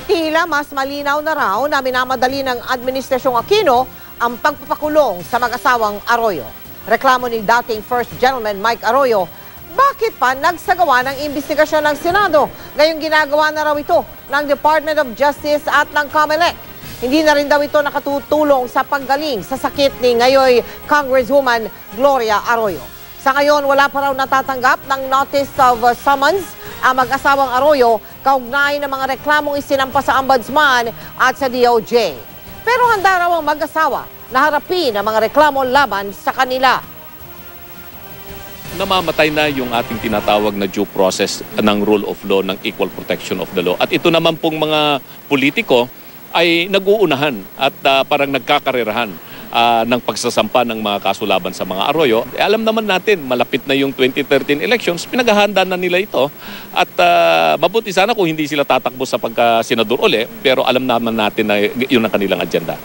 Tila mas malinaw na raw na minamadali ng Administrasyong Aquino ang pagpapakulong sa mag-asawang Arroyo. Reklamo ni dating First Gentleman Mike Arroyo, bakit pa nagsagawa ng investigasyon ng Senado? Ngayong ginagawa na raw ito ng Department of Justice at ng COMELEC. Hindi na rin daw ito nakatutulong sa paggaling sa sakit ni ngayon Congresswoman Gloria Arroyo. Sa ngayon, wala pa raw natatanggap ng notice of summons ang mag-asawang Arroyo kaugnay ng mga reklamong isinampa sa Ombudsman at sa DOJ. Pero handa raw ang mag-asawa na harapin ang mga reklamo laban sa kanila. Namamatay na yung ating tinatawag na due process ng rule of law, ng equal protection of the law. At ito naman pong mga politiko ay nag-uunahan at parang nagkakarerahan ng pagsasampa ng mga kaso laban sa mga Arroyo. Alam naman natin, malapit na yung 2013 elections, pinaghahanda na nila ito. At mabuti sana kung hindi sila tatakbo sa pagka-senador uli, pero alam naman natin na yun ang kanilang agenda.